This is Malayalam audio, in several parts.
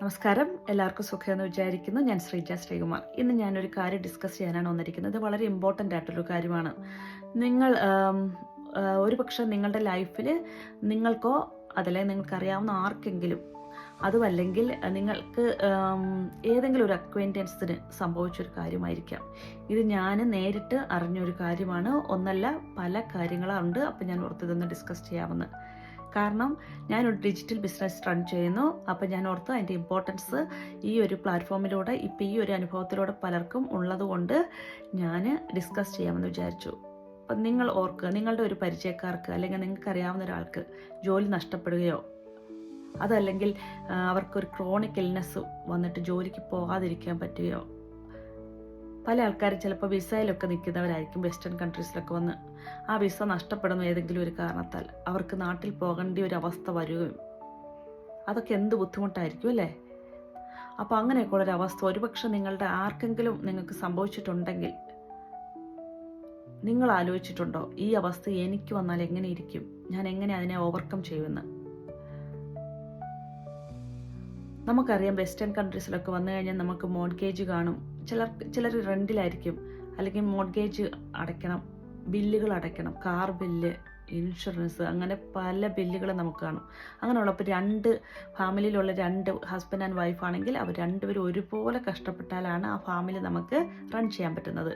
നമസ്കാരം, എല്ലാവർക്കും സുഖമെന്ന് വിചാരിക്കുന്നു. ഞാൻ ശ്രീജ ശ്രീകുമാർ. ഇന്ന് ഞാനൊരു കാര്യം ഡിസ്കസ് ചെയ്യാനാണ് വന്നിരിക്കുന്നത്. ഇത് വളരെ ഇമ്പോർട്ടൻ്റ് ആയിട്ടൊരു കാര്യമാണ്. നിങ്ങൾ ഒരുപക്ഷെ നിങ്ങളുടെ ലൈഫിൽ നിങ്ങൾക്കോ അതല്ലെങ്കിൽ നിങ്ങൾക്കറിയാവുന്ന ആർക്കെങ്കിലും, അതുമല്ലെങ്കിൽ നിങ്ങൾക്ക് ഏതെങ്കിലും ഒരു അക്വൈൻറ്റൻസിന് സംഭവിച്ചൊരു കാര്യമായിരിക്കാം. ഇത് ഞാൻ നേരിട്ട് അറിഞ്ഞൊരു കാര്യമാണ്. ഒന്നല്ല, പല കാര്യങ്ങളുണ്ട്. അപ്പം ഞാൻ ഓർത്തതൊന്ന് ഡിസ്കസ് ചെയ്യാമെന്ന്. കാരണം ഞാനൊരു ഡിജിറ്റൽ ബിസിനസ് റൺ ചെയ്യുന്നു. അപ്പം ഞാൻ ഓർത്തു അതിൻ്റെ ഇമ്പോർട്ടൻസ് ഈ ഒരു പ്ലാറ്റ്ഫോമിലൂടെ ഇപ്പം ഈ ഒരു അനുഭവത്തിലൂടെ പലർക്കും ഉള്ളതുകൊണ്ട് ഞാൻ ഡിസ്കസ് ചെയ്യാമെന്ന് വിചാരിച്ചു. അപ്പം നിങ്ങൾ ഓർക്കുക, നിങ്ങളുടെ ഒരു പരിചയക്കാർക്ക് അല്ലെങ്കിൽ നിങ്ങൾക്കറിയാവുന്ന ഒരാൾക്ക് ജോലി നഷ്ടപ്പെടുകയോ അതല്ലെങ്കിൽ അവർക്കൊരു ക്രോണിക് ഇൽനെസ് വന്നിട്ട് ജോലിക്ക് പോകാതിരിക്കാൻ പറ്റുകയോ, പല ആൾക്കാരും ചിലപ്പോൾ വിസയിലൊക്കെ നിൽക്കുന്നവരായിരിക്കും, വെസ്റ്റേൺ കൺട്രീസിലൊക്കെ വന്ന് ആ വിസ നഷ്ടപ്പെടുന്നു ഏതെങ്കിലും ഒരു കാരണത്താൽ അവർക്ക് നാട്ടിൽ പോകേണ്ട ഒരു അവസ്ഥ വരികയും, അതൊക്കെ എന്ത് ബുദ്ധിമുട്ടായിരിക്കും അല്ലേ? അപ്പോൾ അങ്ങനെയൊക്കെയുള്ള ഒരു അവസ്ഥ ഒരുപക്ഷെ നിങ്ങളുടെ ആർക്കെങ്കിലും നിങ്ങൾക്ക് സംഭവിച്ചിട്ടുണ്ടെങ്കിൽ നിങ്ങൾ ആലോചിച്ചിട്ടുണ്ടോ, ഈ അവസ്ഥ എനിക്ക് വന്നാൽ എങ്ങനെ ഇരിക്കും, ഞാൻ എങ്ങനെ അതിനെ ഓവർകം ചെയ്യുമെന്ന്? നമുക്കറിയാം, വെസ്റ്റേൺ കൺട്രീസിലൊക്കെ വന്നു കഴിഞ്ഞാൽ നമുക്ക് മോർഗേജ് കാണും. ചിലർ റെൻറ്റിലായിരിക്കും, അല്ലെങ്കിൽ മോർഗേജ് അടയ്ക്കണം, ബില്ലുകൾ അടയ്ക്കണം, കാർ ബില്ല്, ഇൻഷുറൻസ്, അങ്ങനെ പല ബില്ലുകൾ നമുക്ക് കാണും. അങ്ങനെയുള്ളപ്പോൾ ഫാമിലിയിലുള്ള രണ്ട് ഹസ്ബൻഡ് ആൻഡ് വൈഫ് ആണെങ്കിൽ അവർ രണ്ടുപേരും ഒരുപോലെ കഷ്ടപ്പെട്ടാലാണ് ആ ഫാമിലി നമുക്ക് റൺ ചെയ്യാൻ പറ്റുന്നത്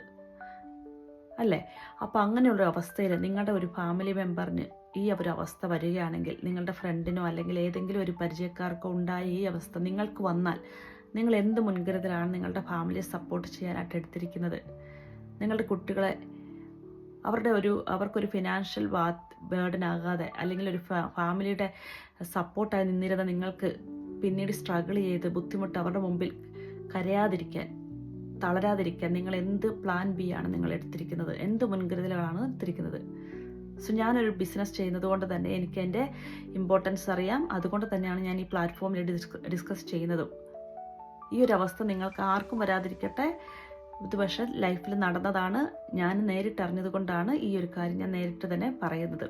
അല്ലേ? അപ്പോൾ അങ്ങനെയുള്ള അവസ്ഥയിൽ നിങ്ങളുടെ ഒരു ഫാമിലി മെമ്പറിന് ഈ ഒരു അവസ്ഥ വരികയാണെങ്കിൽ, നിങ്ങളുടെ ഫ്രണ്ടിനോ അല്ലെങ്കിൽ ഏതെങ്കിലും ഒരു പരിചയക്കാർക്കോ ഉണ്ടായ ഈ അവസ്ഥ നിങ്ങൾക്ക് വന്നാൽ, നിങ്ങൾ എന്ത് മുൻകരുതലാണ് നിങ്ങളുടെ ഫാമിലിയെ സപ്പോർട്ട് ചെയ്യാനായിട്ട് എടുത്തിരിക്കുന്നത്? നിങ്ങളുടെ കുട്ടികളെ അവർക്കൊരു ഫിനാൻഷ്യൽ ബേർഡൻ ആകാതെ, അല്ലെങ്കിൽ ഒരു ഫാമിലിയുടെ സപ്പോർട്ടായി നിന്നിരുന്ന നിങ്ങൾക്ക് പിന്നീട് സ്ട്രഗിൾ ചെയ്ത് ബുദ്ധിമുട്ട് അവരുടെ മുമ്പിൽ കരയാതിരിക്കാൻ, തളരാതിരിക്കാൻ നിങ്ങൾ എന്ത് പ്ലാൻ ബി ആണ് നിങ്ങൾ എടുത്തിരിക്കുന്നത്? എന്ത് മുൻകരുതലുകളാണ് എടുത്തിരിക്കുന്നത്? സോ ഞാനൊരു ബിസിനസ് ചെയ്യുന്നത് കൊണ്ട് തന്നെ എനിക്ക് എൻ്റെ ഇമ്പോർട്ടൻസ് അറിയാം. അതുകൊണ്ട് തന്നെയാണ് ഞാൻ ഈ പ്ലാറ്റ്ഫോമിൽ ഡിസ്കസ് ചെയ്യുന്നതും. ഈ ഒരു അവസ്ഥ നിങ്ങൾക്ക് ആർക്കും വരാതിരിക്കട്ടെ. ഇത് പക്ഷേ ലൈഫിൽ നടന്നതാണ്. ഞാൻ നേരിട്ടറിഞ്ഞത് കൊണ്ടാണ് ഈ ഒരു കാര്യം ഞാൻ നേരിട്ട് തന്നെ പറയുന്നത്.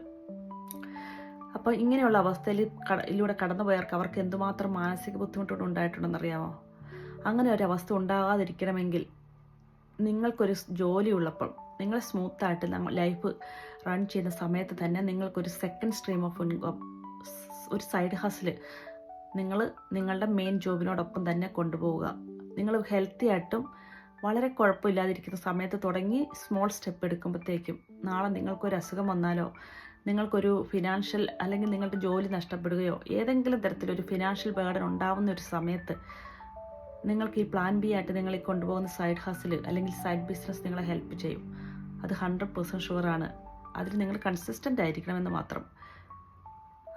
അപ്പോൾ ഇങ്ങനെയുള്ള അവസ്ഥയിലൂടെ കടന്നുപോയവർക്ക് അവർക്ക് എന്തുമാത്രം മാനസിക ബുദ്ധിമുട്ടുകൾ ഉണ്ടായിട്ടുണ്ടെന്നറിയാമോ? അങ്ങനെ ഒരു അവസ്ഥ ഉണ്ടാകാതിരിക്കണമെങ്കിൽ നിങ്ങൾക്കൊരു ജോലി ഉള്ളപ്പോൾ, നിങ്ങൾ സ്മൂത്തായിട്ട് ലൈഫ് റൺ ചെയ്യുന്ന സമയത്ത് തന്നെ നിങ്ങൾക്കൊരു സെക്കൻഡ് സ്ട്രീം ഓഫ് ഇൻകം, ഒരു സൈഡ് ഹസിൽ നിങ്ങളുടെ മെയിൻ ജോബിനോടൊപ്പം തന്നെ കൊണ്ടുപോവുക. നിങ്ങൾ ഹെൽത്തി ആയിട്ടും വളരെ കുഴപ്പമില്ലാതിരിക്കുന്ന സമയത്ത് തുടങ്ങി സ്മോൾ സ്റ്റെപ്പ് എടുക്കുമ്പോഴത്തേക്കും നാളെ നിങ്ങൾക്കൊരു അസുഖം വന്നാലോ, നിങ്ങൾക്കൊരു ഫിനാൻഷ്യൽ അല്ലെങ്കിൽ നിങ്ങളുടെ ജോലി നഷ്ടപ്പെടുകയോ ഏതെങ്കിലും തരത്തിലൊരു ഫിനാൻഷ്യൽ ബേർഡൻ ഉണ്ടാവുന്ന ഒരു സമയത്ത് നിങ്ങൾക്ക് ഈ പ്ലാൻ ബി ആയിട്ട് നിങ്ങൾ ഈ കൊണ്ടുപോകുന്ന സൈഡ് ഹസിൽ അല്ലെങ്കിൽ സൈഡ് ബിസിനസ് നിങ്ങളെ ഹെൽപ്പ് ചെയ്യും. അത് 100% ഷുവറാണ്. അതിൽ നിങ്ങൾ കൺസിസ്റ്റൻ്റ് ആയിരിക്കണമെന്ന് മാത്രം.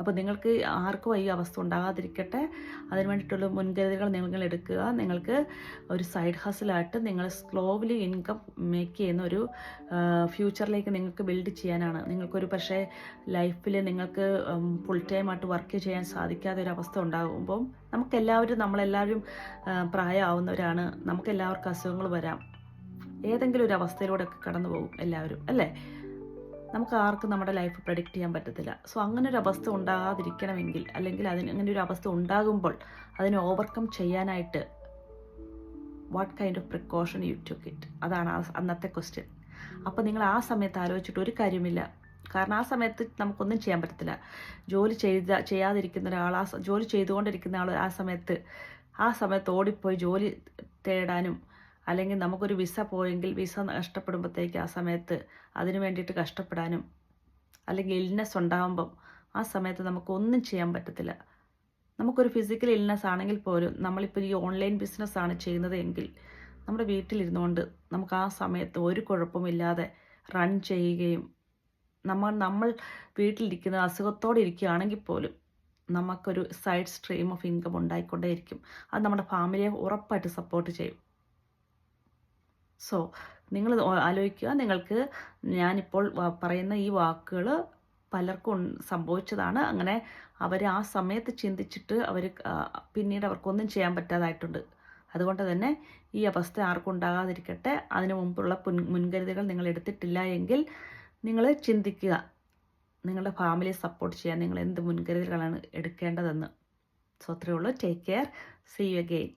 അപ്പോൾ നിങ്ങൾക്ക് ആർക്കും ഈ അവസ്ഥ ഉണ്ടാകാതിരിക്കട്ടെ, അതിന് വേണ്ടിയിട്ടുള്ള മുൻകരുതലുകൾ നിങ്ങൾ എടുക്കുക. നിങ്ങൾക്ക് ഒരു സൈഡ് ഹസിലായിട്ട് നിങ്ങൾ സ്ലോലി ഇൻകം മേക്ക് ചെയ്യുന്ന ഒരു ഫ്യൂച്ചറിലേക്ക് നിങ്ങൾക്ക് ബിൽഡ് ചെയ്യാനാണ്. നിങ്ങൾക്കൊരു പക്ഷേ ലൈഫിൽ നിങ്ങൾക്ക് ഫുൾ ടൈം ആയിട്ട് വർക്ക് ചെയ്യാൻ സാധിക്കാത്ത ഒരു അവസ്ഥ ഉണ്ടാകുമ്പം നമ്മളെല്ലാവരും പ്രായമാവുന്നവരാണ്. നമുക്കെല്ലാവർക്കും അസുഖങ്ങൾ വരാം. ഏതെങ്കിലും ഒരു അവസ്ഥയിലൂടെയൊക്കെ കടന്നു പോകും എല്ലാവരും അല്ലേ? നമുക്ക് ആർക്കും നമ്മുടെ ലൈഫ് പ്രെഡിക്റ്റ് ചെയ്യാൻ പറ്റത്തില്ല. സോ അങ്ങനെ ഒരു അവസ്ഥ ഉണ്ടാകാതിരിക്കണമെങ്കിൽ, അല്ലെങ്കിൽ അങ്ങനെ ഒരു അവസ്ഥ ഉണ്ടാകുമ്പോൾ അതിനെ ഓവർകം ചെയ്യാനായിട്ട് what kind of precaution you took it? അതാണ് അന്നത്തെ ക്വസ്റ്റ്യൻ. അപ്പോൾ നിങ്ങൾ ആ സമയത്ത് ആലോചിച്ചിട്ട് ഒരു കാര്യമില്ല. കാരണം ആ സമയത്ത് നമുക്കൊന്നും ചെയ്യാൻ പറ്റത്തില്ല. ചെയ്യാതിരിക്കുന്ന ഒരാൾ, ജോലി ചെയ്തുകൊണ്ടിരിക്കുന്ന ആൾ ആ സമയത്ത് ഓടിപ്പോയി ജോലി തേടാനും, അല്ലെങ്കിൽ നമുക്കൊരു വിസ പോയെങ്കിൽ വിസ നഷ്ടപ്പെടുമ്പോഴത്തേക്ക് ആ സമയത്ത് അതിനു വേണ്ടിയിട്ട് കഷ്ടപ്പെടാനും, അല്ലെങ്കിൽ ഇൽനെസ് ഉണ്ടാകുമ്പം ആ സമയത്ത് നമുക്കൊന്നും ചെയ്യാൻ പറ്റത്തില്ല. നമുക്കൊരു ഫിസിക്കൽ ഇൽനെസ് ആണെങ്കിൽ പോലും, നമ്മളിപ്പോൾ ഈ ഓൺലൈൻ ബിസിനസ്സാണ് ചെയ്യുന്നത് എങ്കിൽ നമ്മുടെ വീട്ടിലിരുന്നുകൊണ്ട് നമുക്ക് ആ സമയത്ത് ഒരു കുഴപ്പമില്ലാതെ റൺ ചെയ്യുകയും, നമ്മൾ വീട്ടിലിരിക്കുന്ന അസുഖത്തോടെ ഇരിക്കുകയാണെങ്കിൽ പോലും നമുക്കൊരു സൈഡ് സ്ട്രീം ഓഫ് ഇൻകം ഉണ്ടായിക്കൊണ്ടേയിരിക്കും. അത് നമ്മുടെ ഫാമിലിയെ ഉറപ്പായിട്ട് സപ്പോർട്ട് ചെയ്യും. സോ നിങ്ങൾ ആലോചിക്കുക, നിങ്ങൾക്ക് ഞാനിപ്പോൾ പറയുന്ന ഈ വാക്കുകൾ പലർക്കും സംഭവിച്ചതാണ്. അങ്ങനെ അവർ ആ സമയത്ത് ചിന്തിച്ചിട്ട് പിന്നീട് അവർക്കൊന്നും ചെയ്യാൻ പറ്റാതായിട്ടുണ്ട്. അതുകൊണ്ട് തന്നെ ഈ അവസ്ഥ ആർക്കും ഉണ്ടാകാതിരിക്കട്ടെ. അതിനു മുമ്പുള്ള മുൻകരുതലുകൾ നിങ്ങൾ എടുത്തിട്ടില്ല എങ്കിൽ നിങ്ങൾ ചിന്തിക്കുക, നിങ്ങളുടെ ഫാമിലിയെ സപ്പോർട്ട് ചെയ്യാൻ നിങ്ങൾ എന്ത് മുൻകരുതലുകളാണ് എടുക്കേണ്ടതെന്ന്. സോ അത്രയേ ഉള്ളൂ. Take care. See you again.